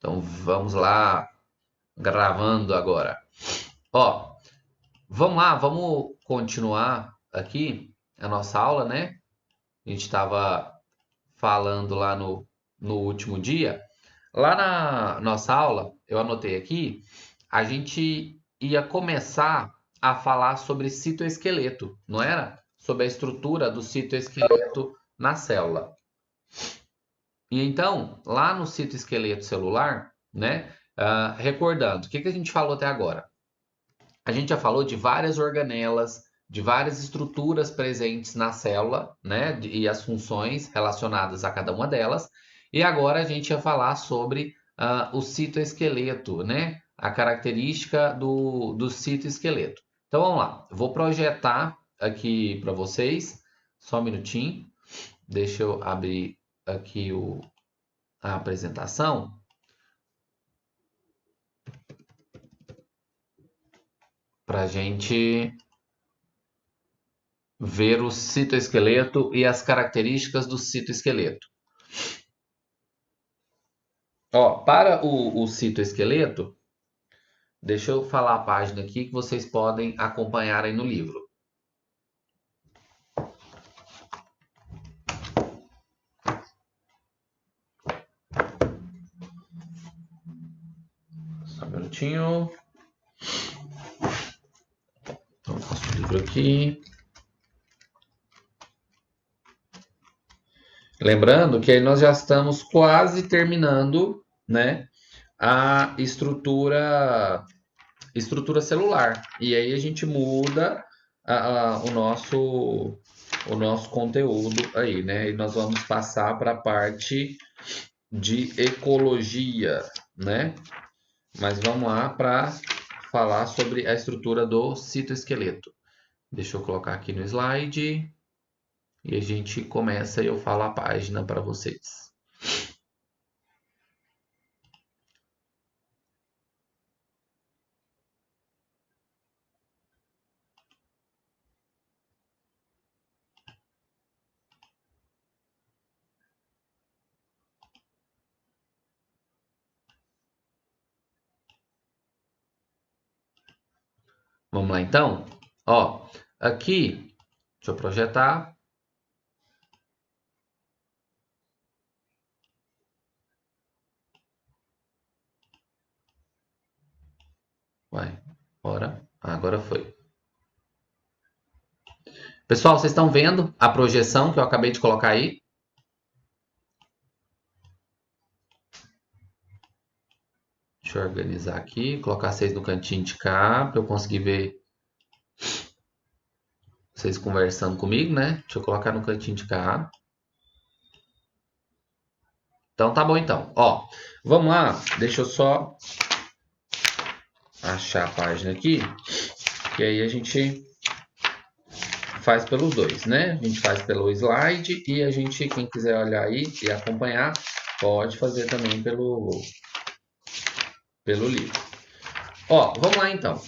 Então vamos lá, gravando agora. Ó, vamos lá, vamos continuar aqui a nossa aula, né? A gente estava falando lá no último dia. Lá na nossa aula, eu anotei aqui, a gente ia começar a falar sobre citoesqueleto, não era? Sobre a estrutura do citoesqueleto na célula. E então, lá no citoesqueleto celular, né? Recordando, o que a gente falou até agora? A gente já falou de várias organelas, de várias estruturas presentes na célula, né? E as funções relacionadas a cada uma delas. E agora a gente ia falar sobre o citoesqueleto, né? A característica do citoesqueleto. Então vamos lá, eu vou projetar aqui para vocês, só um minutinho, deixa eu abrir aqui a apresentação. Para a gente ver o citoesqueleto e as características do citoesqueleto. Ó, para o citoesqueleto, deixa eu falar a página aqui que vocês podem acompanhar aí no livro. Só um minutinho. Então, passo o livro aqui. Lembrando que aí nós já estamos quase terminando, né, a estrutura celular. E aí a gente muda o nosso conteúdo aí, né? E nós vamos passar para a parte de ecologia, né? Mas vamos lá para falar sobre a estrutura do citoesqueleto. Deixa eu colocar aqui no slide e a gente começa e eu falo a página para vocês. Vamos lá então? Ó, aqui, deixa eu projetar. Vai, bora. Agora foi. Pessoal, vocês estão vendo a projeção que eu acabei de colocar aí? Deixa eu organizar aqui, colocar vocês no cantinho de cá, para eu conseguir ver vocês conversando comigo, né? Deixa eu colocar no cantinho de cá. Então tá bom então. Ó, vamos lá. Deixa eu só achar a página aqui, que aí a gente faz pelos dois, né? A gente faz pelo slide e a gente, quem quiser olhar aí e acompanhar, pode fazer também pelo livro. Ó, vamos lá então.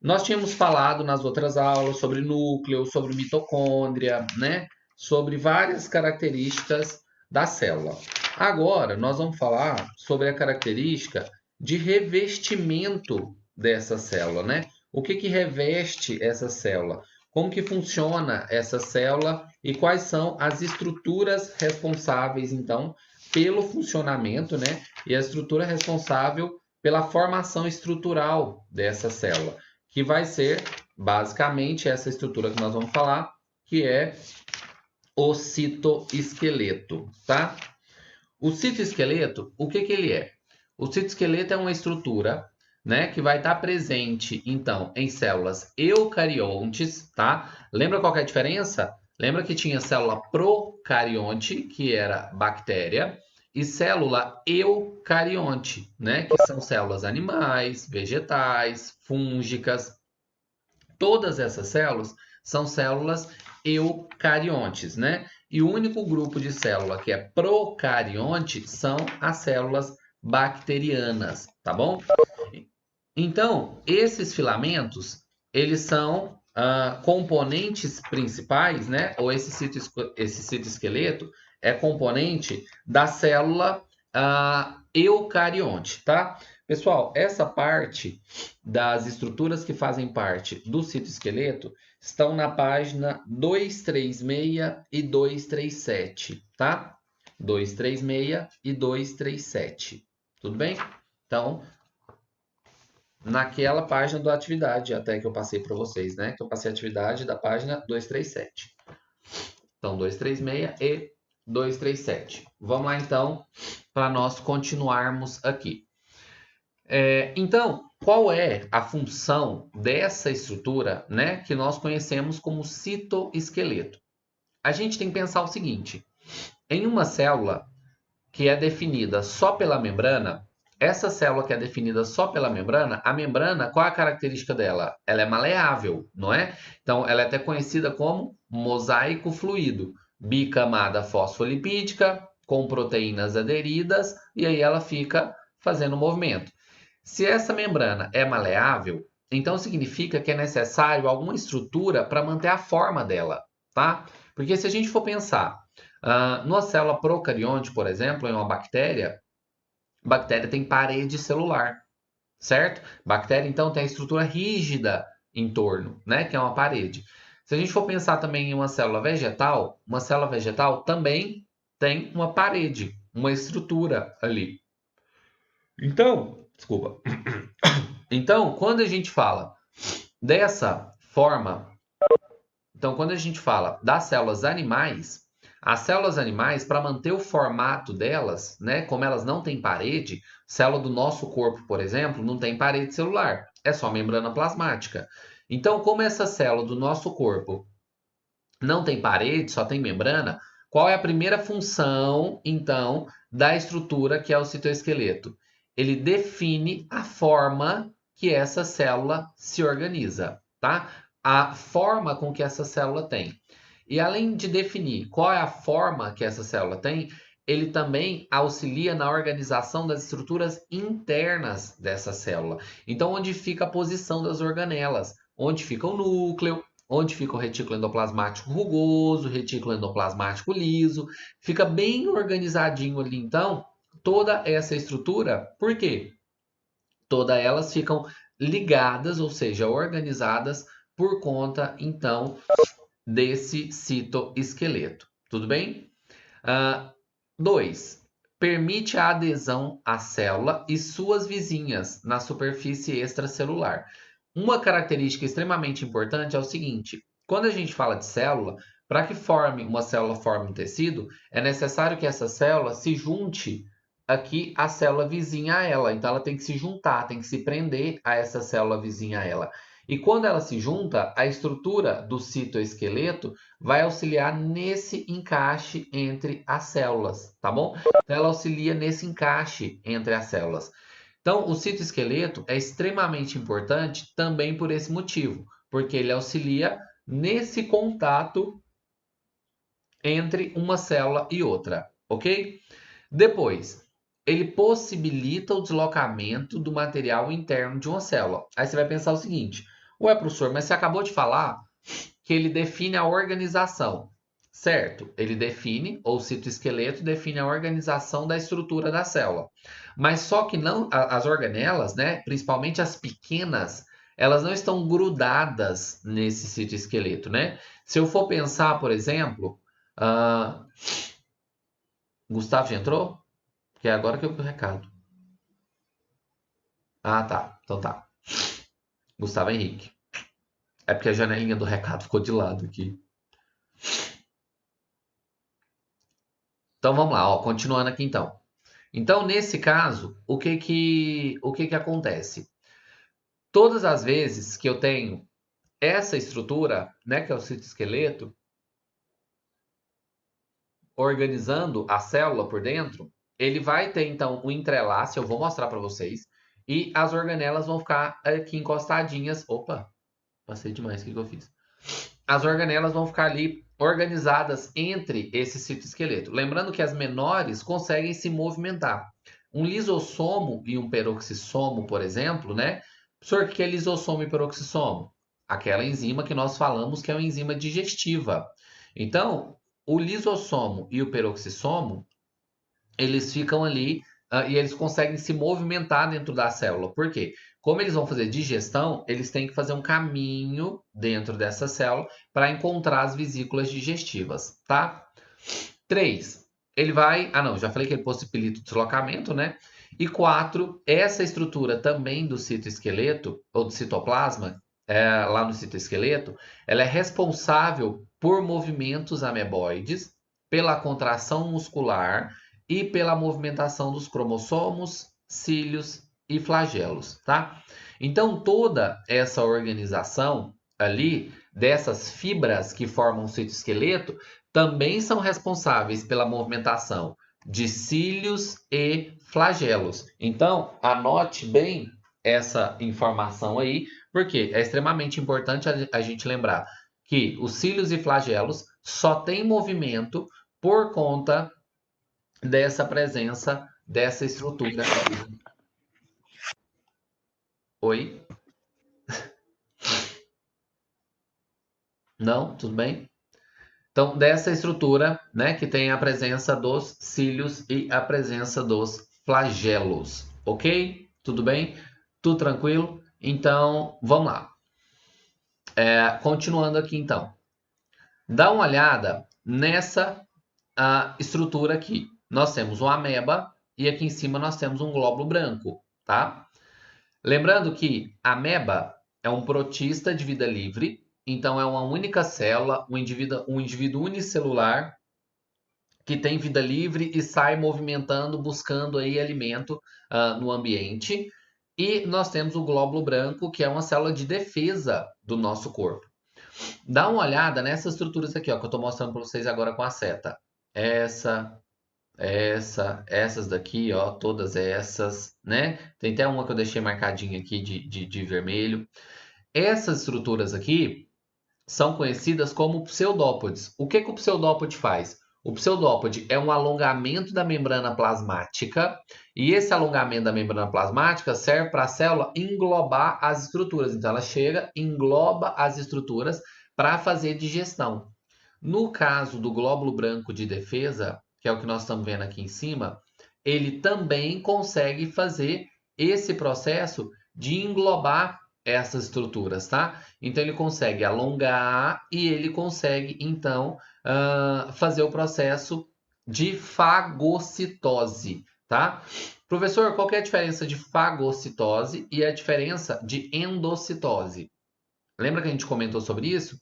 Nós tínhamos falado nas outras aulas sobre núcleo, sobre mitocôndria, né? Sobre várias características da célula. Agora, nós vamos falar sobre a característica de revestimento dessa célula, né? O que reveste essa célula? Como que funciona essa célula e quais são as estruturas responsáveis, então, pelo funcionamento, né? E a estrutura responsável pela formação estrutural dessa célula, que vai ser basicamente essa estrutura que nós vamos falar, que é o citoesqueleto, tá? O citoesqueleto, o que ele é? O citoesqueleto é uma estrutura, né, que vai estar presente, então, em células eucariontes, tá? Lembra qual que é a diferença? Lembra que tinha célula procarionte, que era bactéria, e célula eucarionte, né, que são células animais, vegetais, fúngicas. Todas essas células são células eucariontes, né? E o único grupo de célula que é procarionte são as células bacterianas, tá bom? Então, esses filamentos, eles são componentes principais, né? Ou esse citoesqueleto é componente da célula eucarionte, tá? Pessoal, essa parte das estruturas que fazem parte do citoesqueleto estão na página 236 e 237, tá? 236 e 237, tudo bem? Então, naquela página da atividade, até que eu passei para vocês, né? Que eu passei a atividade da página 237. Então, 236 e 237. Vamos lá, então, para nós continuarmos aqui. Então, qual é a função dessa estrutura, né, que nós conhecemos como citoesqueleto? A gente tem que pensar o seguinte: em uma célula que é definida só pela membrana, essa célula que é definida só pela membrana, a membrana, qual é a característica dela? Ela é maleável, não é? Então, ela é até conhecida como mosaico fluido, bicamada fosfolipídica, com proteínas aderidas, e aí ela fica fazendo movimento. Se essa membrana é maleável, então significa que é necessário alguma estrutura para manter a forma dela, tá? Porque se a gente for pensar numa célula procarionte, por exemplo, em uma bactéria, a bactéria tem parede celular, certo? Bactéria, então, tem a estrutura rígida em torno, né? Que é uma parede. Se a gente for pensar também em uma célula vegetal também tem uma parede, uma estrutura ali. Então, desculpa. Então, quando a gente fala dessa forma, então quando a gente fala das células animais, as células animais, para manter o formato delas, né, como elas não têm parede, célula do nosso corpo, por exemplo, não tem parede celular, é só membrana plasmática. Então, como essa célula do nosso corpo não tem parede, só tem membrana, qual é a primeira função, então, da estrutura que é o citoesqueleto? Ele define a forma que essa célula se organiza, tá? A forma com que essa célula tem. E além de definir qual é a forma que essa célula tem, ele também auxilia na organização das estruturas internas dessa célula. Então, onde fica a posição das organelas, onde fica o núcleo, onde fica o retículo endoplasmático rugoso, retículo endoplasmático liso, fica bem organizadinho ali, então, toda essa estrutura. Por quê? Todas elas ficam ligadas, ou seja, organizadas por conta, então, desse citoesqueleto. Tudo bem? 2. Permite a adesão à célula e suas vizinhas na superfície extracelular. Uma característica extremamente importante é o seguinte: quando a gente fala de célula, para que uma célula forme um tecido, é necessário que essa célula se junte aqui à célula vizinha a ela. Então, ela tem que se juntar, tem que se prender a essa célula vizinha a ela. E quando ela se junta, a estrutura do citoesqueleto vai auxiliar nesse encaixe entre as células, tá bom? Então, ela auxilia nesse encaixe entre as células. Então, o citoesqueleto é extremamente importante também por esse motivo, porque ele auxilia nesse contato entre uma célula e outra, ok? Depois, ele possibilita o deslocamento do material interno de uma célula. Aí você vai pensar o seguinte: ué, professor, mas você acabou de falar que ele define a organização, certo? Ele define, ou o citoesqueleto define a organização da estrutura da célula. Mas só que não, as organelas, né, principalmente as pequenas, elas não estão grudadas nesse citoesqueleto, né? Se eu for pensar, por exemplo, Gustavo já entrou? Que é agora que eu vi o recado. Ah, tá. Então tá. Gustavo Henrique. É porque a janelinha do recado ficou de lado aqui. Então vamos lá, ó, continuando aqui então. Então, nesse caso, o que acontece? Todas as vezes que eu tenho essa estrutura, né, que é o citoesqueleto, organizando a célula por dentro, ele vai ter então um entrelace, eu vou mostrar para vocês, e as organelas vão ficar aqui encostadinhas. Opa, passei demais, o que eu fiz? As organelas vão ficar ali organizadas entre esse citoesqueleto. Lembrando que as menores conseguem se movimentar. Um lisossomo e um peroxissomo, por exemplo, né? Professor, o que é lisossomo e peroxissomo? Aquela enzima que nós falamos que é uma enzima digestiva. Então, o lisossomo e o peroxissomo, eles ficam ali e eles conseguem se movimentar dentro da célula. Por quê? Como eles vão fazer digestão, eles têm que fazer um caminho dentro dessa célula para encontrar as vesículas digestivas, tá? 3, ele vai... Ah, não, já falei que ele possibilita o deslocamento, né? E 4, essa estrutura também do citoesqueleto, ou do citoplasma, lá no citoesqueleto, ela é responsável por movimentos ameboides, pela contração muscular e pela movimentação dos cromossomos, cílios e flagelos, tá? Então, toda essa organização ali, dessas fibras que formam o citoesqueleto, também são responsáveis pela movimentação de cílios e flagelos. Então, anote bem essa informação aí, porque é extremamente importante a gente lembrar que os cílios e flagelos só têm movimento por conta dessa presença dessa estrutura. Oi? Não? Tudo bem? Então, dessa estrutura, né, que tem a presença dos cílios e a presença dos flagelos, ok? Tudo bem? Tudo tranquilo? Então, vamos lá. Continuando aqui, então. Dá uma olhada nessa estrutura aqui. Nós temos uma ameba e aqui em cima nós temos um glóbulo branco, tá? Lembrando que a ameba é um protista de vida livre, então é uma única célula, um indivíduo unicelular que tem vida livre e sai movimentando, buscando aí alimento no ambiente. E nós temos o glóbulo branco, que é uma célula de defesa do nosso corpo. Dá uma olhada nessas estruturas aqui, ó, que eu estou mostrando para vocês agora com a seta. Essas daqui, ó, todas essas, né? Tem até uma que eu deixei marcadinha aqui de vermelho. Essas estruturas aqui são conhecidas como pseudópodes. O que o pseudópode faz? O pseudópode é um alongamento da membrana plasmática e esse alongamento da membrana plasmática serve para a célula englobar as estruturas. Então, ela chega, engloba as estruturas para fazer digestão. No caso do glóbulo branco de defesa, que é o que nós estamos vendo aqui em cima, ele também consegue fazer esse processo de englobar essas estruturas, tá? Então ele consegue alongar e ele consegue então fazer o processo de fagocitose, tá? Professor, qual que é a diferença de fagocitose e a diferença de endocitose? Lembra que a gente comentou sobre isso?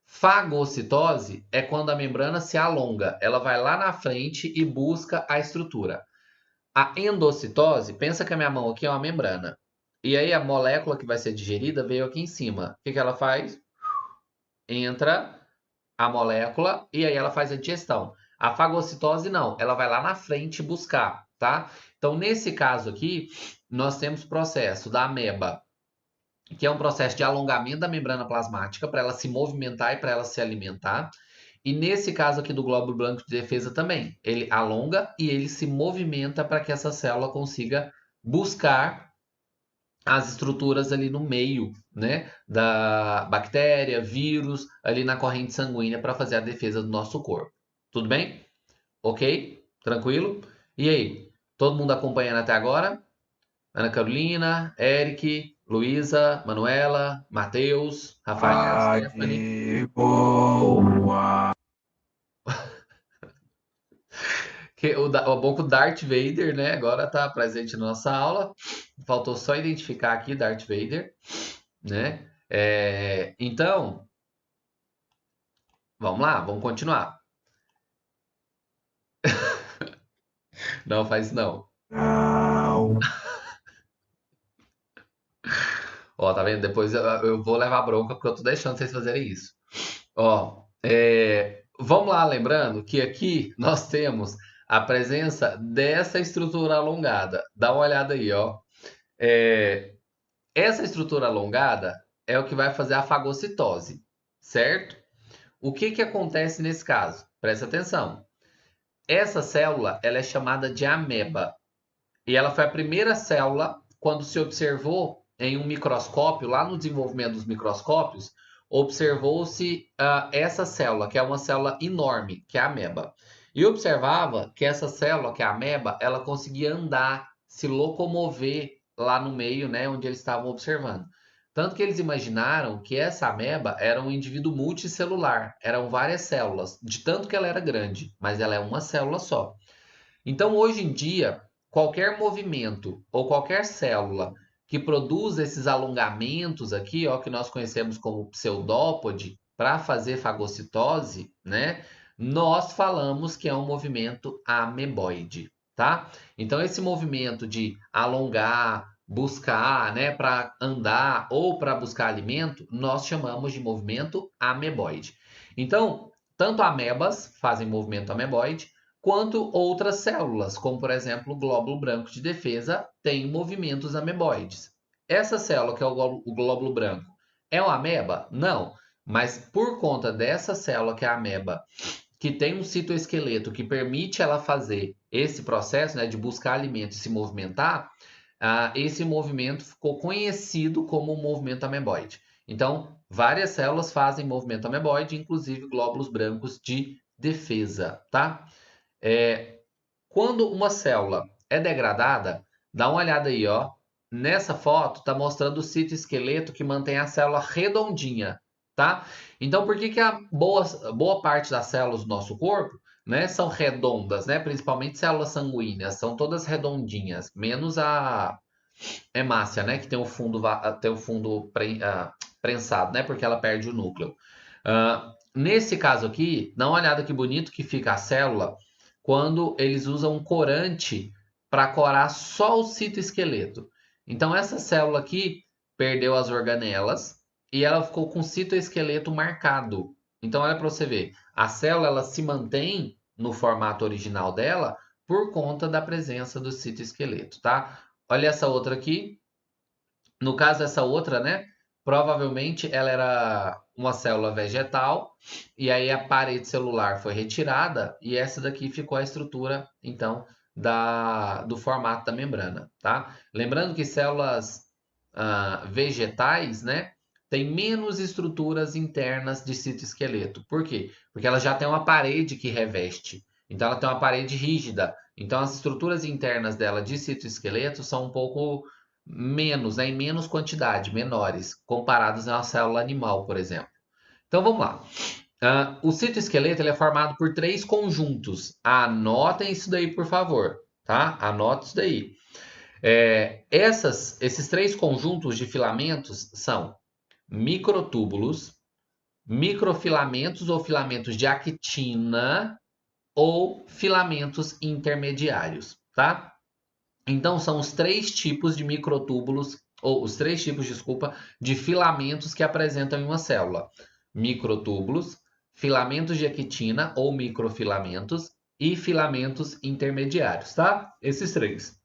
Fagocitose é quando a membrana se alonga, ela vai lá na frente e busca a estrutura. A endocitose, pensa que a minha mão aqui é uma membrana. E aí a molécula que vai ser digerida veio aqui em cima. O que ela faz? Entra a molécula e aí ela faz a digestão. A fagocitose não, ela vai lá na frente buscar, tá? Então, nesse caso aqui, nós temos o processo da ameba, que é um processo de alongamento da membrana plasmática para ela se movimentar e para ela se alimentar. E nesse caso aqui do glóbulo branco de defesa também, ele alonga e ele se movimenta para que essa célula consiga buscar as estruturas ali no meio, né, da bactéria, vírus, ali na corrente sanguínea para fazer a defesa do nosso corpo. Tudo bem? Ok? Tranquilo? E aí? Todo mundo acompanhando até agora? Ana Carolina, Eric, Luísa, Manuela, Matheus, Rafael, Stephanie. Boa. O bom que o Darth Vader, né, agora está presente na nossa aula. Faltou só identificar aqui Darth Vader, né? Então, vamos lá, vamos continuar. Não faz isso não. Não. Ó, tá vendo? Depois eu vou levar bronca porque eu tô deixando vocês fazerem isso. Ó, vamos lá, lembrando que aqui nós temos a presença dessa estrutura alongada. Dá uma olhada aí, ó. Essa estrutura alongada é o que vai fazer a fagocitose, certo? O que acontece nesse caso? Presta atenção. Essa célula, ela é chamada de ameba. E ela foi a primeira célula, quando se observou em um microscópio, lá no desenvolvimento dos microscópios, observou-se essa célula, que é uma célula enorme, que é a ameba. e observava que essa célula, que é a ameba, ela conseguia andar, se locomover lá no meio, né, onde eles estavam observando. Tanto que eles imaginaram que essa ameba era um indivíduo multicelular, eram várias células, de tanto que ela era grande, mas ela é uma célula só. Então, hoje em dia, qualquer movimento ou qualquer célula que produza esses alongamentos aqui, ó, que nós conhecemos como pseudópode, para fazer fagocitose, né? Nós falamos que é um movimento ameboide, tá? Então, esse movimento de alongar, buscar, né, para andar ou para buscar alimento, nós chamamos de movimento ameboide. Então, tanto amebas fazem movimento ameboide, quanto outras células, como por exemplo o glóbulo branco de defesa, tem movimentos ameboides. Essa célula, que é o glóbulo branco, é uma ameba? Não. Mas por conta dessa célula, que é a ameba, que tem um citoesqueleto que permite ela fazer esse processo, né, de buscar alimento e se movimentar, esse movimento ficou conhecido como o movimento ameboide. Então, várias células fazem movimento ameboide, inclusive glóbulos brancos de defesa, tá? Quando uma célula é degradada, dá uma olhada aí, ó. Nessa foto está mostrando o citoesqueleto que mantém a célula redondinha, tá? Então, por que a boa parte das células do nosso corpo, né, são redondas, né? Principalmente células sanguíneas, são todas redondinhas, menos a hemácia, né, que tem o fundo prensado, né, porque ela perde o núcleo. Nesse caso aqui, dá uma olhada que bonito que fica a célula quando eles usam um corante para corar só o citoesqueleto. Então, essa célula aqui perdeu as organelas e ela ficou com o citoesqueleto marcado. Então, olha para você ver, a célula ela se mantém no formato original dela por conta da presença do citoesqueleto, tá? Olha essa outra aqui. No caso, essa outra, né? Provavelmente ela era uma célula vegetal e aí a parede celular foi retirada e essa daqui ficou a estrutura, então, do formato da membrana, tá? Lembrando que células vegetais, né? Tem menos estruturas internas de citoesqueleto. Por quê? Porque ela já tem uma parede que reveste. Então, ela tem uma parede rígida. Então, as estruturas internas dela de citoesqueleto são um pouco menos, né, em menos quantidade, menores, comparados a uma célula animal, por exemplo. Então vamos lá. O citoesqueleto ele é formado por três conjuntos. Anotem isso daí, por favor, tá? Anote isso daí. Esses três conjuntos de filamentos são microtúbulos, microfilamentos ou filamentos de actina ou filamentos intermediários, tá? Então, são os três tipos de microtúbulos, ou os três tipos, desculpa, de filamentos que apresentam em uma célula: microtúbulos, filamentos de actina ou microfilamentos e filamentos intermediários, tá? Esses três.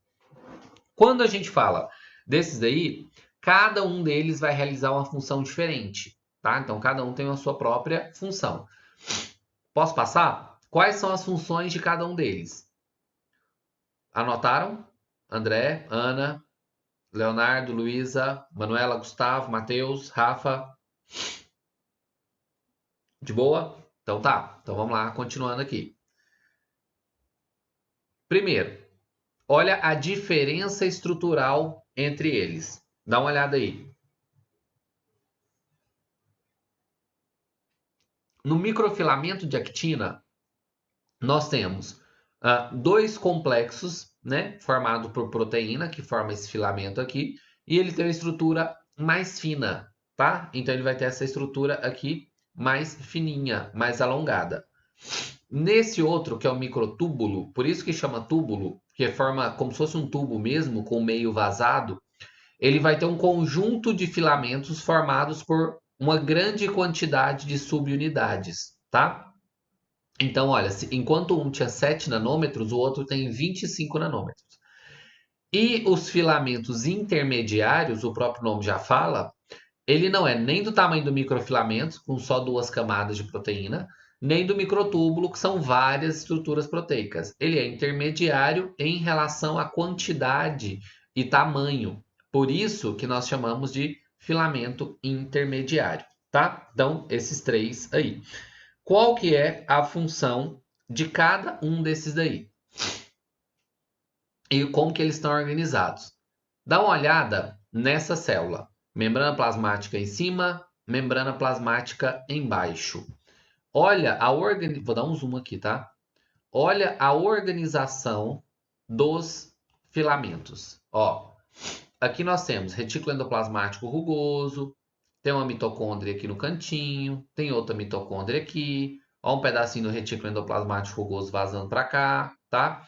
Quando a gente fala desses daí, cada um deles vai realizar uma função diferente, tá? Então, cada um tem a sua própria função. Posso passar? Quais são as funções de cada um deles? Anotaram? André, Ana, Leonardo, Luísa, Manuela, Gustavo, Matheus, Rafa. De boa? Então tá. Então vamos lá, continuando aqui. Primeiro, olha a diferença estrutural entre eles. Dá uma olhada aí. No microfilamento de actina, nós temos dois complexos, né, formado por proteína, que forma esse filamento aqui, e ele tem uma estrutura mais fina, tá? Então ele vai ter essa estrutura aqui mais fininha, mais alongada. Nesse outro, que é o microtúbulo, por isso que chama túbulo, que forma como se fosse um tubo mesmo, com meio vazado, ele vai ter um conjunto de filamentos formados por uma grande quantidade de subunidades, tá? Então, olha, enquanto um tinha 7 nanômetros, o outro tem 25 nanômetros. E os filamentos intermediários, o próprio nome já fala, ele não é nem do tamanho do microfilamento, com só 2 camadas de proteína, nem do microtúbulo, que são várias estruturas proteicas. Ele é intermediário em relação à quantidade e tamanho. Por isso que nós chamamos de filamento intermediário, tá? Então, esses três aí. Qual que é a função de cada um desses daí. E como que eles estão organizados. Dá uma olhada nessa célula. Membrana plasmática em cima, membrana plasmática embaixo. Olha a organização. Vou dar um zoom aqui, tá? Olha a organização dos filamentos. Ó, aqui nós temos retículo endoplasmático rugoso, tem uma mitocôndria aqui no cantinho, tem outra mitocôndria aqui, ó, um pedacinho do retículo endoplasmático rugoso vazando para cá, tá?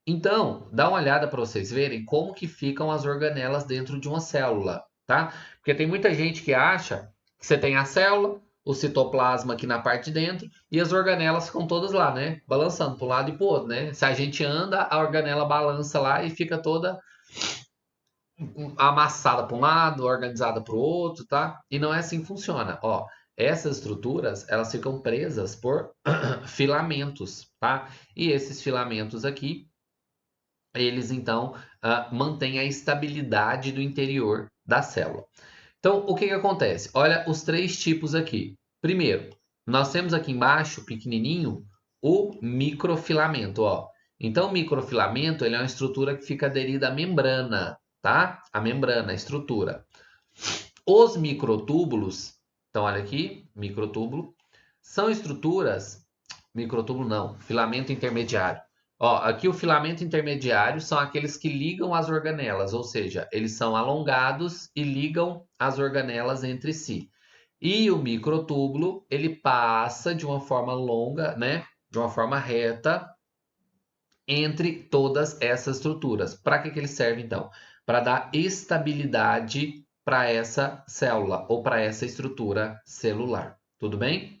Então, dá uma olhada para vocês verem como que ficam as organelas dentro de uma célula, tá? Porque tem muita gente que acha que você tem a célula, o citoplasma aqui na parte de dentro e as organelas ficam todas lá, né? Balançando para um lado e para o outro, né? Se a gente anda, a organela balança lá e fica toda amassada para um lado, organizada para o outro, tá? E não é assim que funciona. Ó, essas estruturas, elas ficam presas por filamentos, tá? E esses filamentos aqui, eles então mantêm a estabilidade do interior da célula. Então, o que acontece? Olha os três tipos aqui. Primeiro, nós temos aqui embaixo, pequenininho, o microfilamento, ó. Então, o microfilamento, ele é uma estrutura que fica aderida à membrana, tá? A membrana, a estrutura. Os microtúbulos, então olha aqui, microtúbulo, são estruturas, microtúbulo não, filamento intermediário. Ó, aqui o filamento intermediário são aqueles que ligam as organelas, ou seja, eles são alongados e ligam as organelas entre si. E o microtúbulo, ele passa de uma forma longa, né, de uma forma reta entre todas essas estruturas. Para que ele serve então? Para dar estabilidade para essa célula ou para essa estrutura celular. Tudo bem?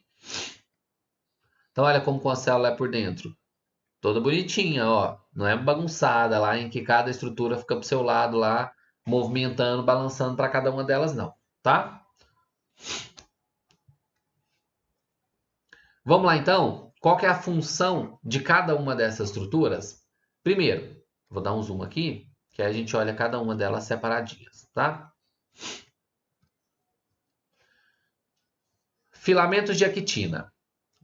Então olha como a célula é por dentro. Toda bonitinha, ó. Não é bagunçada lá em que cada estrutura fica pro seu lado lá, movimentando, balançando para cada uma delas, não, tá? Vamos lá então? Qual que é a função de cada uma dessas estruturas? Primeiro, vou dar um zoom aqui, que aí a gente olha cada uma delas separadinhas, tá? Filamentos de actina.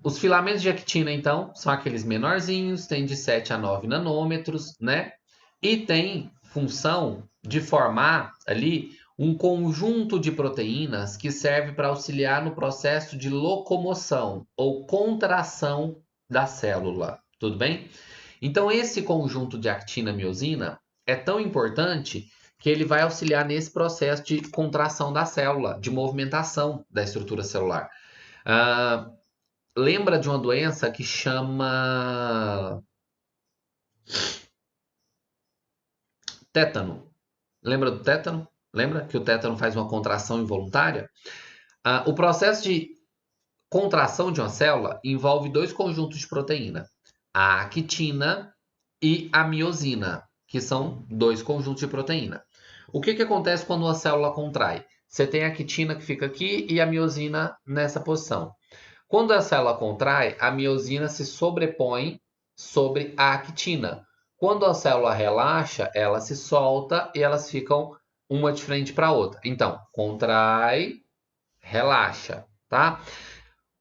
Os filamentos de actina, então, são aqueles menorzinhos, tem de 7 a 9 nanômetros, né? E tem função de formar ali um conjunto de proteínas que serve para auxiliar no processo de locomoção ou contração da célula. Tudo bem? Então, esse conjunto de actina-miosina é tão importante que ele vai auxiliar nesse processo de contração da célula, de movimentação da estrutura celular. Lembra de uma doença que chama tétano? Lembra do tétano? Lembra que o tétano faz uma contração involuntária? O processo de contração de uma célula envolve dois conjuntos de proteína, a actina e a miosina, que são dois conjuntos de proteína. O que acontece quando uma célula contrai? Você tem a actina que fica aqui e a miosina nessa posição. Quando a célula contrai, a miosina se sobrepõe sobre a actina. Quando a célula relaxa, ela se solta e elas ficam uma de frente para a outra. Então, contrai, relaxa, tá?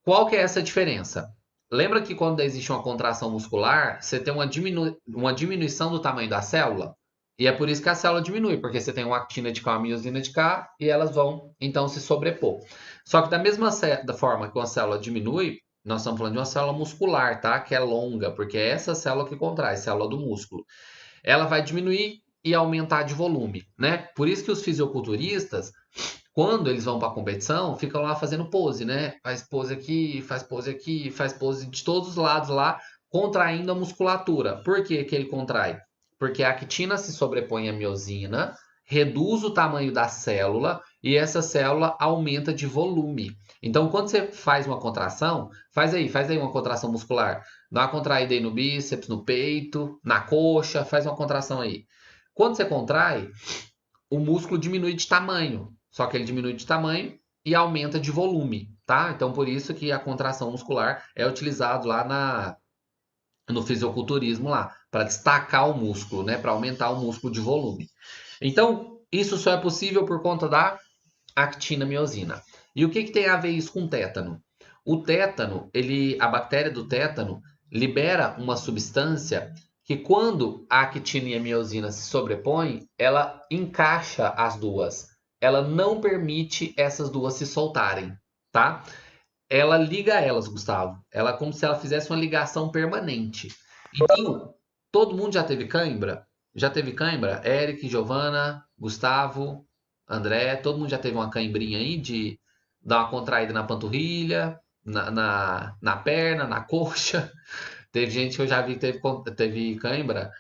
Qual que é essa diferença? Lembra que quando existe uma contração muscular, você tem uma diminuição do tamanho da célula? E é por isso que a célula diminui, porque você tem uma actina de cá, uma miosina de cá, e elas vão, então, se sobrepor. Só que da mesma forma que uma célula diminui, nós estamos falando de uma célula muscular, tá? Que é longa, porque é essa célula que contrai, célula do músculo. Ela vai diminuir e aumentar de volume, né? Por isso que os fisiculturistas, quando eles vão para a competição, ficam lá fazendo pose, né? Faz pose aqui, faz pose aqui, faz pose de todos os lados lá, contraindo a musculatura. Por que ele contrai? Porque a actina se sobrepõe à miosina, reduz o tamanho da célula e essa célula aumenta de volume. Então, quando você faz uma contração, faz aí uma contração muscular. Dá uma contraída aí no bíceps, no peito, na coxa, faz uma contração aí. Quando você contrai, o músculo diminui de tamanho. Só que ele diminui de tamanho e aumenta de volume, tá? Então, por isso que a contração muscular é utilizado lá no fisiculturismo lá, para destacar o músculo, né? Para aumentar o músculo de volume. Então, isso só é possível por conta da actina-miosina. E o que tem a ver isso com tétano? O tétano, a bactéria do tétano, libera uma substância que quando a actina e a miosina se sobrepõem, ela encaixa as duas. Ela não permite essas duas se soltarem, tá? Ela liga elas, Gustavo. Ela é como se ela fizesse uma ligação permanente. Então, todo mundo já teve cãibra? Já teve cãibra? Eric, Giovana, Gustavo, André, todo mundo já teve uma cãibrinha aí de dar uma contraída na panturrilha, na perna, na coxa. Teve gente que eu já vi que teve cãibra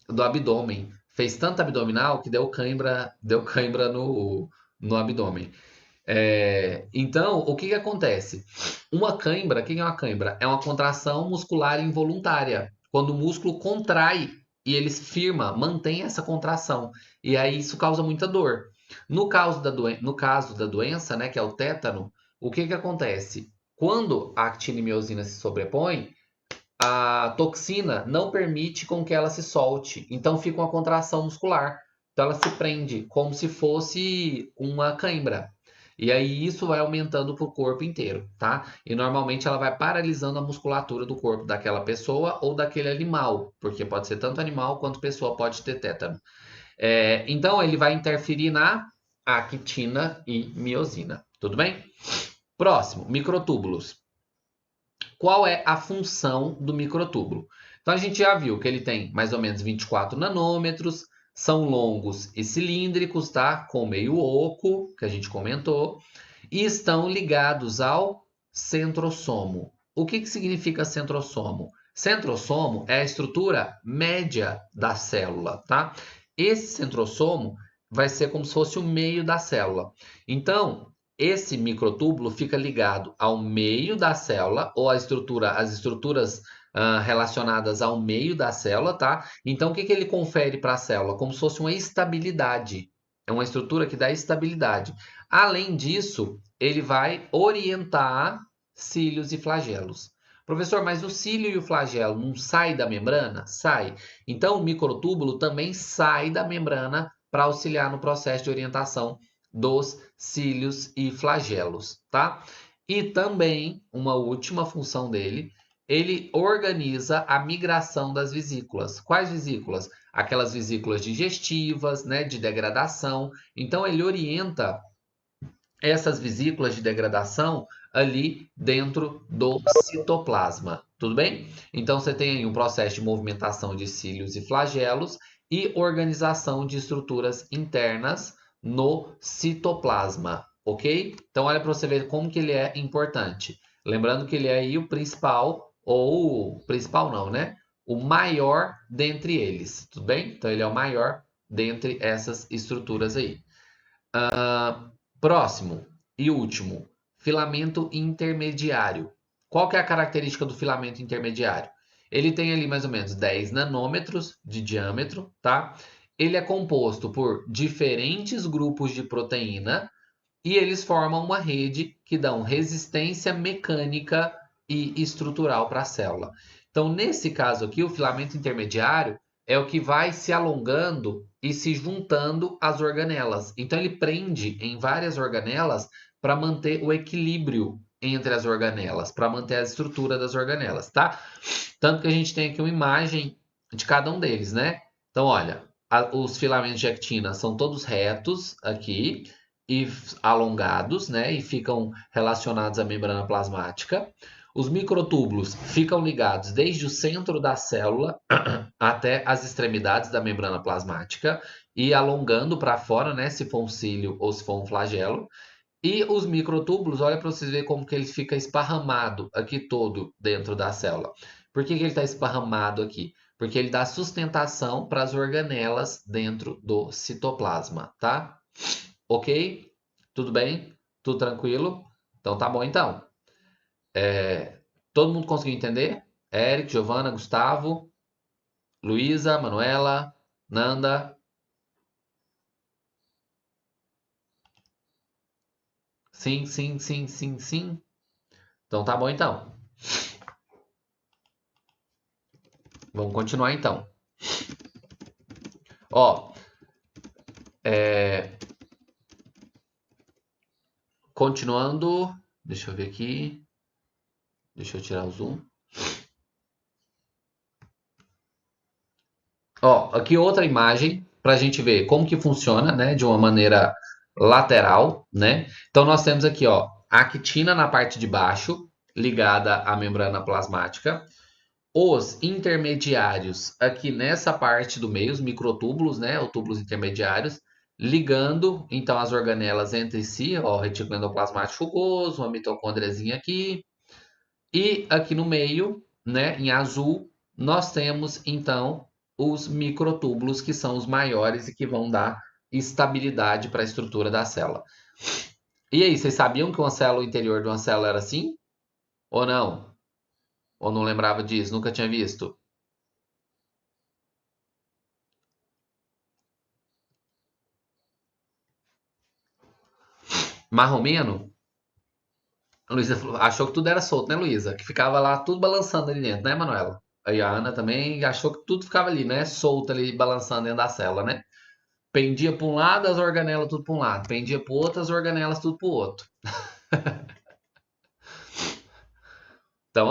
do abdômen. Fez tanta abdominal que deu cãibra no abdômen. Então, o que acontece? Uma cãibra, o que é uma cãibra? É uma contração muscular involuntária. Quando o músculo contrai e ele firma, mantém essa contração. E aí isso causa muita dor. No caso da doença, né, que é o tétano, o que acontece? Quando a actina e miosina se sobrepõem, a toxina não permite com que ela se solte. Então fica uma contração muscular. Então ela se prende como se fosse uma cãibra. E aí isso vai aumentando para o corpo inteiro, tá? E normalmente ela vai paralisando a musculatura do corpo daquela pessoa ou daquele animal, porque pode ser tanto animal quanto pessoa pode ter tétano. Então ele vai interferir na actina e miosina. Tudo bem? Próximo, microtúbulos. Qual é a função do microtúbulo? Então a gente já viu que ele tem mais ou menos 24 nanômetros, são longos e cilíndricos, tá? Com meio oco, que a gente comentou, e estão ligados ao centrosomo. O que significa centrosomo? Centrosomo é a estrutura média da célula, tá? Esse centrosomo vai ser como se fosse o meio da célula. Então, esse microtúbulo fica ligado ao meio da célula ou as estruturas relacionadas ao meio da célula, tá? Então, o que ele confere para a célula? Como se fosse uma estabilidade. É uma estrutura que dá estabilidade. Além disso, ele vai orientar cílios e flagelos. Professor, mas o cílio e o flagelo não saem da membrana? Sai. Então, o microtúbulo também sai da membrana para auxiliar no processo de orientação dos cílios e flagelos, tá? E também, uma última função dele, ele organiza a migração das vesículas. Quais vesículas? Aquelas vesículas digestivas, né, de degradação. Então, ele orienta essas vesículas de degradação ali dentro do citoplasma, tudo bem? Então, você tem aí um processo de movimentação de cílios e flagelos e organização de estruturas internas no citoplasma, ok? Então, olha para você ver como que ele é importante. Lembrando que ele é aí o principal, ou principal não, né? O maior dentre eles, tudo bem? Então, ele é o maior dentre essas estruturas aí. Próximo e último, filamento intermediário. Qual que é a característica do filamento intermediário? Ele tem ali mais ou menos 10 nanômetros de diâmetro, tá? Ele é composto por diferentes grupos de proteína e eles formam uma rede que dão resistência mecânica e estrutural para a célula. Então, nesse caso aqui, o filamento intermediário é o que vai se alongando e se juntando às organelas. Então, ele prende em várias organelas para manter o equilíbrio entre as organelas, para manter a estrutura das organelas, tá? Tanto que a gente tem aqui uma imagem de cada um deles, né? Então, olha, os filamentos de actina são todos retos aqui e alongados, né? E ficam relacionados à membrana plasmática. Os microtúbulos ficam ligados desde o centro da célula até as extremidades da membrana plasmática e alongando para fora, né? Se for um cílio ou se for um flagelo. E os microtúbulos, olha para vocês verem como que ele fica esparramado aqui todo dentro da célula. Por que ele está esparramado aqui? Porque ele dá sustentação para as organelas dentro do citoplasma, tá? Ok? Tudo bem? Tudo tranquilo? Então tá bom então. Todo mundo conseguiu entender? Eric, Giovana, Gustavo, Luísa, Manuela, Nanda. Sim, sim, sim, sim, sim. Então tá bom então. Vamos continuar então. Ó, continuando. Deixa eu ver aqui. Deixa eu tirar o zoom. Ó, aqui outra imagem para a gente ver como que funciona, né, de uma maneira lateral, né? Então nós temos aqui, ó, a actina na parte de baixo, ligada à membrana plasmática, os intermediários aqui nessa parte do meio, os microtúbulos, né, ou túbulos intermediários, ligando então as organelas entre si, ó, o retículo endoplasmático rugoso, uma mitocôndriazinha aqui, e aqui no meio, né, em azul, nós temos então os microtúbulos, que são os maiores e que vão dar estabilidade para a estrutura da célula. E aí, vocês sabiam que uma célula, o interior de uma célula era assim? Ou não? Ou não lembrava disso? Nunca tinha visto? Marromeno? A Luísa achou que tudo era solto, né, Luísa? Que ficava lá tudo balançando ali dentro, né, Manuela? Aí a Ana também achou que tudo ficava ali, né? Solto ali, balançando dentro da célula, né? Pendia para um lado, as organelas tudo para um lado. Pendia para o outro, as organelas tudo para o outro. Então,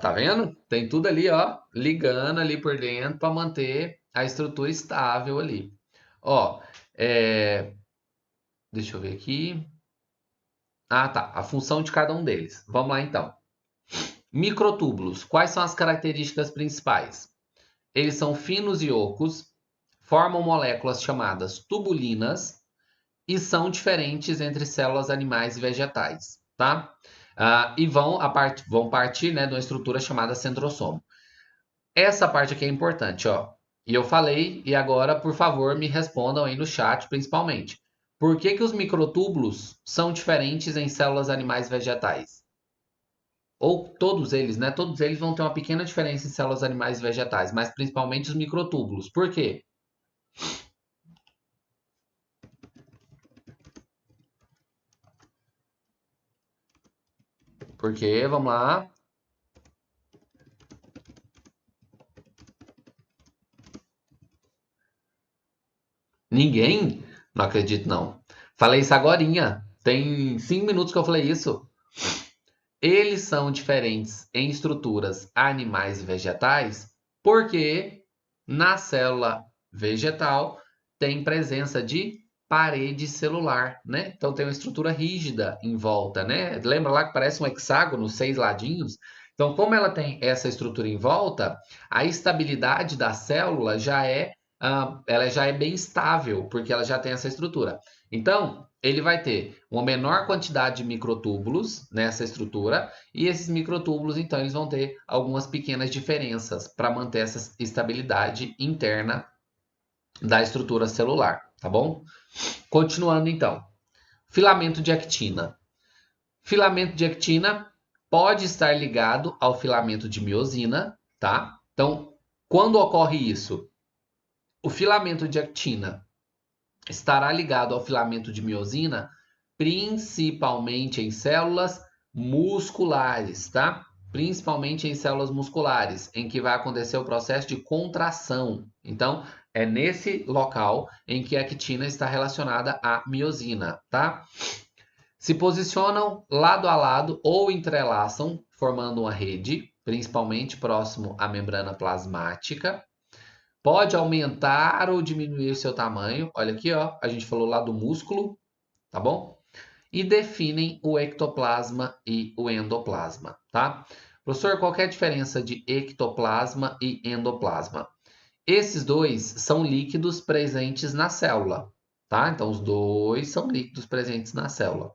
tá vendo? Tem tudo ali, ó, ligando ali por dentro para manter a estrutura estável ali. Ó, deixa eu ver aqui. Ah, tá. A função de cada um deles. Vamos lá, então. Microtúbulos. Quais são as características principais? Eles são finos e ocos, formam moléculas chamadas tubulinas e são diferentes entre células animais e vegetais, tá? E vão partir, né, de uma estrutura chamada centrosomo. Essa parte aqui é importante, ó. E eu falei, e agora, por favor, me respondam aí no chat, principalmente. Por que que os microtúbulos são diferentes em células animais e vegetais? Ou todos eles, né? Todos eles vão ter uma pequena diferença em células animais e vegetais, mas principalmente os microtúbulos. Por quê? Porque, vamos lá. Ninguém? Não acredito, não. Falei isso agorinha. Tem 5 minutos que eu falei isso. Eles são diferentes em estruturas animais e vegetais porque na célula vegetal tem presença de parede celular, né? Então tem uma estrutura rígida em volta, né? Lembra lá que parece um hexágono, 6 ladinhos? Então, como ela tem essa estrutura em volta, a estabilidade da célula ela já é bem estável, porque ela já tem essa estrutura. Então, ele vai ter uma menor quantidade de microtúbulos nessa estrutura, e esses microtúbulos, então, eles vão ter algumas pequenas diferenças para manter essa estabilidade interna da estrutura celular, tá bom? Continuando, então. Filamento de actina. Filamento de actina pode estar ligado ao filamento de miosina, tá? Então, quando ocorre isso? O filamento de actina estará ligado ao filamento de miosina, principalmente em células musculares, tá? Principalmente em células musculares, em que vai acontecer o processo de contração. Então, é nesse local em que a actina está relacionada à miosina, tá? Se posicionam lado a lado ou entrelaçam, formando uma rede, principalmente próximo à membrana plasmática. Pode aumentar ou diminuir seu tamanho. Olha aqui, ó, a gente falou lá do músculo, tá bom? E definem o ectoplasma e o endoplasma, tá? Professor, qual que é a diferença de ectoplasma e endoplasma? Esses dois são líquidos presentes na célula, tá? Então, os dois são líquidos presentes na célula.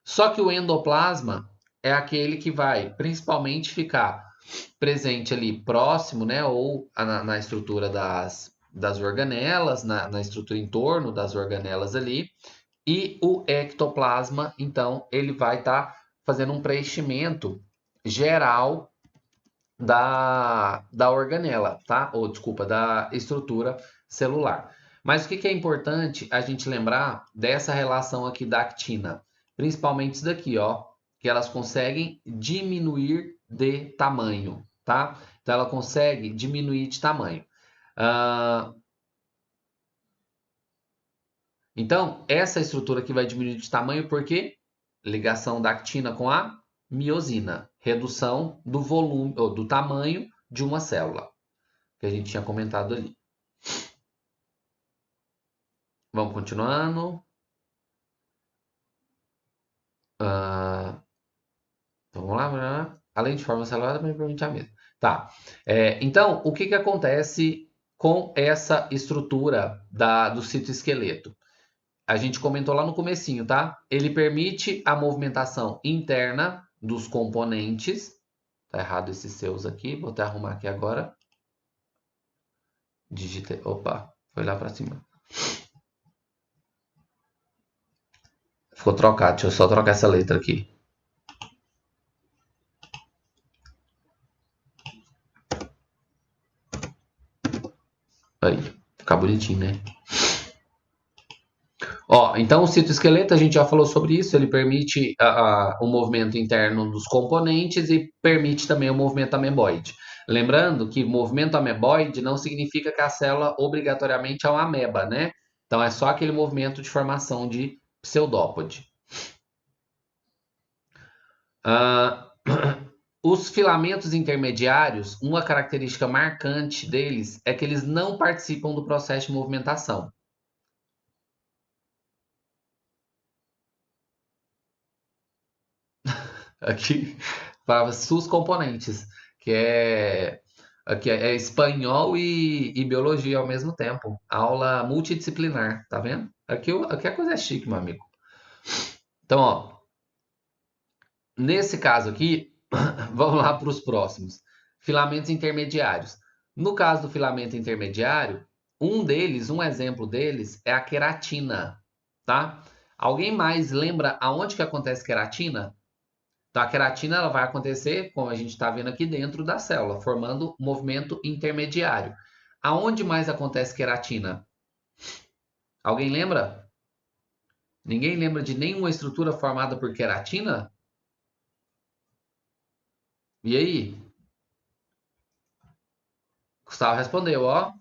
Só que o endoplasma é aquele que vai principalmente ficar presente ali próximo, né, ou na estrutura das organelas, na estrutura em torno das organelas ali, e o ectoplasma, então, ele vai estar fazendo um preenchimento geral da organela, tá? Ou, desculpa, da estrutura celular. Mas o que é importante a gente lembrar dessa relação aqui da actina? Principalmente isso daqui, ó, que elas conseguem diminuir de tamanho, tá? Então, ela consegue diminuir de tamanho. Ah, então, essa estrutura aqui vai diminuir de tamanho porque ligação da actina com a miosina, redução do volume ou do tamanho de uma célula, que a gente tinha comentado ali. Vamos continuando. Então, vamos lá. Além de forma celular, também permite a mesma. Tá. Então, o que que acontece com essa estrutura do citoesqueleto? A gente comentou lá no comecinho, tá? Ele permite a movimentação interna dos componentes. Tá errado esses seus aqui. Vou até arrumar aqui agora. Digitei. Opa, foi lá para cima. Ficou trocado. Deixa eu só trocar essa letra aqui. Aí, ficar bonitinho, né? Ó, então o citoesqueleto, a gente já falou sobre isso, ele permite o movimento interno dos componentes e permite também o movimento ameboide. Lembrando que movimento ameboide não significa que a célula obrigatoriamente é uma ameba, né? Então é só aquele movimento de formação de pseudópode. Os filamentos intermediários, uma característica marcante deles é que eles não participam do processo de movimentação. Aqui para SUS componentes, que aqui é espanhol e biologia ao mesmo tempo. Aula multidisciplinar, tá vendo? Aqui a coisa é chique, meu amigo. Então, ó, nesse caso aqui, vamos lá para os próximos. Filamentos intermediários. No caso do filamento intermediário, um exemplo deles é a queratina, tá? Alguém mais lembra aonde que acontece queratina? Então, a queratina ela vai acontecer, como a gente está vendo aqui, dentro da célula, formando movimento intermediário. Aonde mais acontece queratina? Alguém lembra? Ninguém lembra de nenhuma estrutura formada por queratina? E aí? Gustavo respondeu, ó.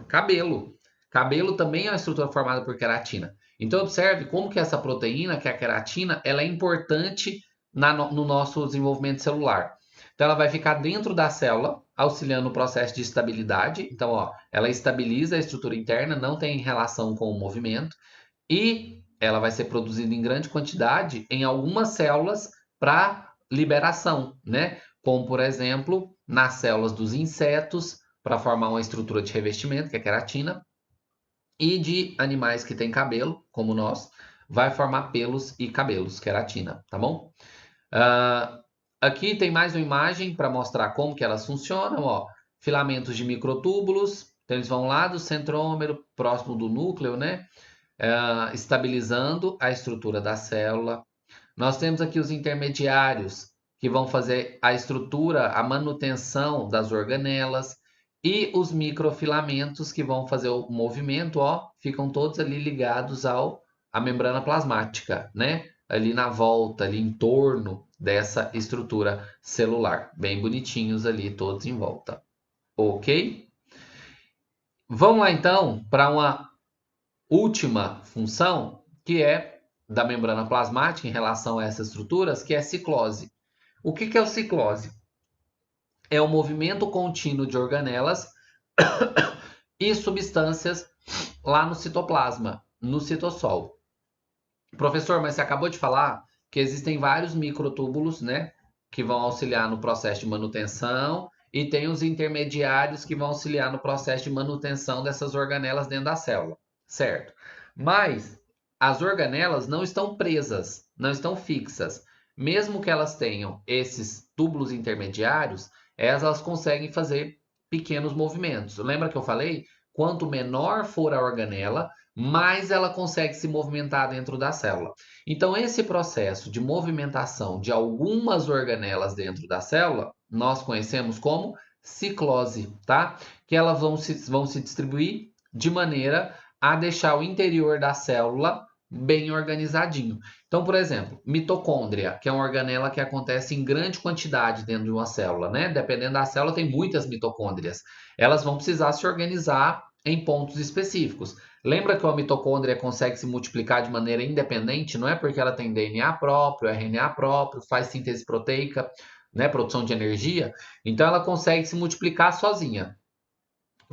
Cabelo. Cabelo também é uma estrutura formada por queratina. Então, observe como que essa proteína, que é a queratina, ela é importante no nosso desenvolvimento celular. Então, ela vai ficar dentro da célula, auxiliando o processo de estabilidade. Então, ó, ela estabiliza a estrutura interna, não tem relação com o movimento. E ela vai ser produzida em grande quantidade em algumas células para liberação, né? Como, por exemplo, nas células dos insetos, para formar uma estrutura de revestimento, que é a queratina, e de animais que têm cabelo, como nós, vai formar pelos e cabelos, queratina, tá bom? Aqui tem mais uma imagem para mostrar como que elas funcionam, ó. Filamentos de microtúbulos, então eles vão lá do centrômero, próximo do núcleo, né? Estabilizando a estrutura da célula. Nós temos aqui os intermediários, que vão fazer a estrutura, a manutenção das organelas, e os microfilamentos, que vão fazer o movimento, ó, ficam todos ali ligados à membrana plasmática, né? Ali na volta, ali em torno dessa estrutura celular. Bem bonitinhos ali, todos em volta. Ok? Vamos lá, então, para uma última função, que é da membrana plasmática em relação a essas estruturas, que é a ciclose. O que é o ciclose? É o movimento contínuo de organelas e substâncias lá no citoplasma, no citossol. Professor, mas você acabou de falar que existem vários microtúbulos, né, que vão auxiliar no processo de manutenção e tem os intermediários que vão auxiliar no processo de manutenção dessas organelas dentro da célula, certo? Mas as organelas não estão presas, não estão fixas. Mesmo que elas tenham esses túbulos intermediários, elas conseguem fazer pequenos movimentos. Lembra que eu falei? Quanto menor for a organela, mais ela consegue se movimentar dentro da célula. Então, esse processo de movimentação de algumas organelas dentro da célula, nós conhecemos como ciclose, tá? Que elas vão se distribuir de maneira a deixar o interior da célula bem organizadinho. Então, por exemplo, mitocôndria, que é uma organela que acontece em grande quantidade dentro de uma célula, né? Dependendo da célula, tem muitas mitocôndrias. Elas vão precisar se organizar em pontos específicos. Lembra que a mitocôndria consegue se multiplicar de maneira independente? Não é porque ela tem DNA próprio, RNA próprio, faz síntese proteica, né? Produção de energia. Então, ela consegue se multiplicar sozinha.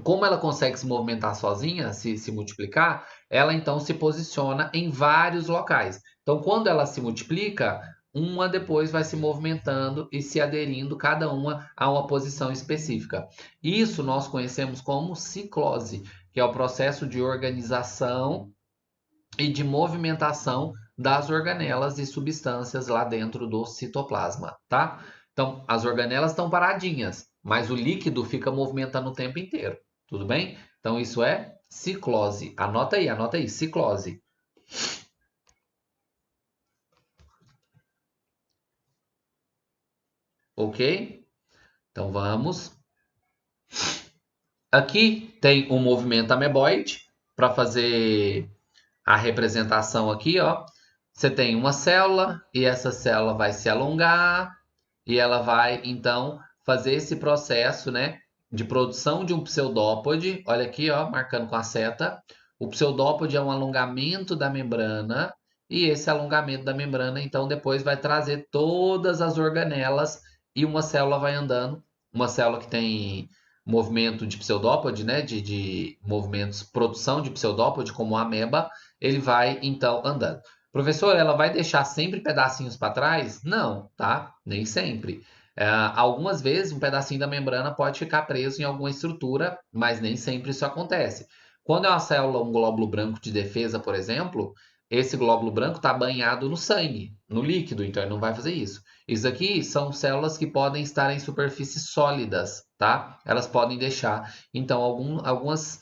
como ela consegue se movimentar sozinha, se multiplicar, ela então se posiciona em vários locais. Então, quando ela se multiplica, uma depois vai se movimentando e se aderindo, cada uma a uma posição específica. Isso nós conhecemos como ciclose, que é o processo de organização e de movimentação das organelas e substâncias lá dentro do citoplasma, tá? Então, as organelas estão paradinhas, mas o líquido fica movimentando o tempo inteiro, tudo bem? Então, isso é ciclose. Anota aí, ciclose. Ok? Então, vamos. Aqui tem o movimento ameboide, para fazer a representação aqui, ó. Você tem uma célula e essa célula vai se alongar e ela vai então fazer esse processo, né, de produção de um pseudópode. Olha aqui, ó, marcando com a seta. O pseudópode é um alongamento da membrana e esse alongamento da membrana então depois vai trazer todas as organelas e uma célula vai andando, uma célula que tem movimento de pseudópode, né, de movimentos, produção de pseudópode, como a ameba, ele vai então andando. Professor, ela vai deixar sempre pedacinhos para trás? Não, tá? Nem sempre. Algumas vezes um pedacinho da membrana pode ficar preso em alguma estrutura, mas nem sempre isso acontece. Quando é uma célula, um glóbulo branco de defesa, por exemplo, esse glóbulo branco está banhado no sangue, no líquido, então ele não vai fazer isso. Isso aqui são células que podem estar em superfícies sólidas, tá? Elas podem deixar, então, algumas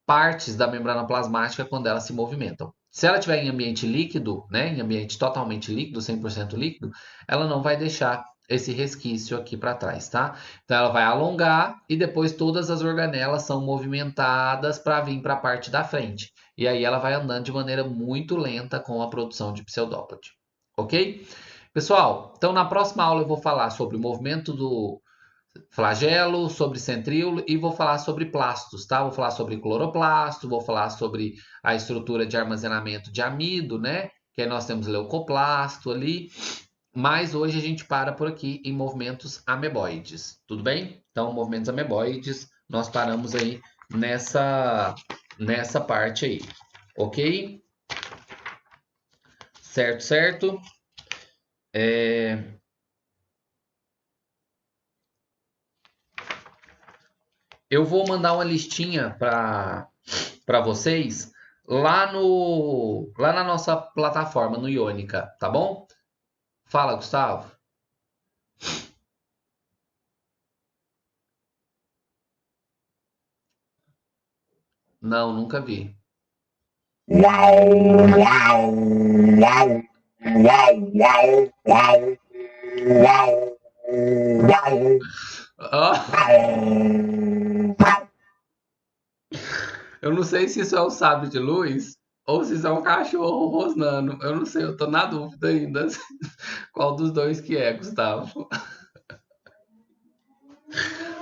partes da membrana plasmática quando elas se movimentam. Se ela estiver em ambiente líquido, né, em ambiente totalmente líquido, 100% líquido, ela não vai deixar esse resquício aqui para trás, tá? Então ela vai alongar e depois todas as organelas são movimentadas para vir para a parte da frente. E aí ela vai andando de maneira muito lenta com a produção de pseudópode. Ok? Pessoal, então na próxima aula eu vou falar sobre o movimento do flagelo, sobre centríolo e vou falar sobre plastos, tá? Vou falar sobre cloroplasto, vou falar sobre a estrutura de armazenamento de amido, né? Que aí nós temos leucoplasto ali. Mas hoje a gente para por aqui em movimentos ameboides, tudo bem? Então, movimentos ameboides, nós paramos aí nessa parte aí, ok? Certo, certo. Eu vou mandar uma listinha para vocês lá na nossa plataforma, no Iônica, tá bom? Fala, Gustavo. Não, nunca vi. Eu não sei se isso é o sábio de luz ou se isso é um cachorro rosnando. Eu não sei, eu tô na dúvida ainda qual dos dois que é, Gustavo.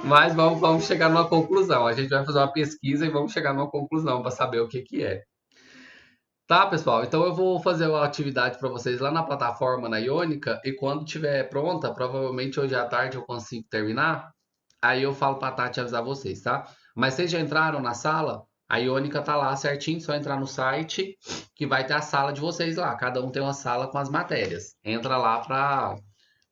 Mas vamos chegar numa conclusão. A gente vai fazer uma pesquisa e vamos chegar numa conclusão para saber o que que é. Tá, pessoal? Então eu vou fazer uma atividade para vocês lá na plataforma, na Iônica, e quando tiver pronta, provavelmente hoje à tarde eu consigo terminar, aí eu falo para a Tati avisar vocês, tá? Mas vocês já entraram na sala? A Iônica tá lá certinho, só entrar no site que vai ter a sala de vocês lá. Cada um tem uma sala com as matérias. Entra lá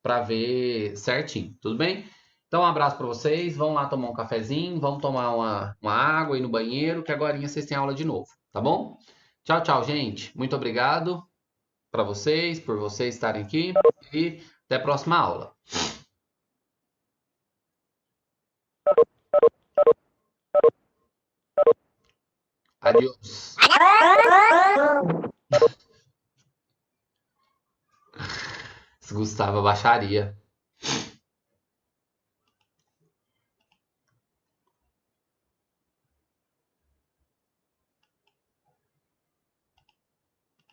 para ver certinho, tudo bem? Então um abraço para vocês, vão lá tomar um cafezinho, vamos tomar uma água, ir no banheiro, que agora vocês têm aula de novo, tá bom? Tchau, tchau, gente. Muito obrigado para vocês, por vocês estarem aqui e até a próxima aula. Adeus. Gustavo, baixaria.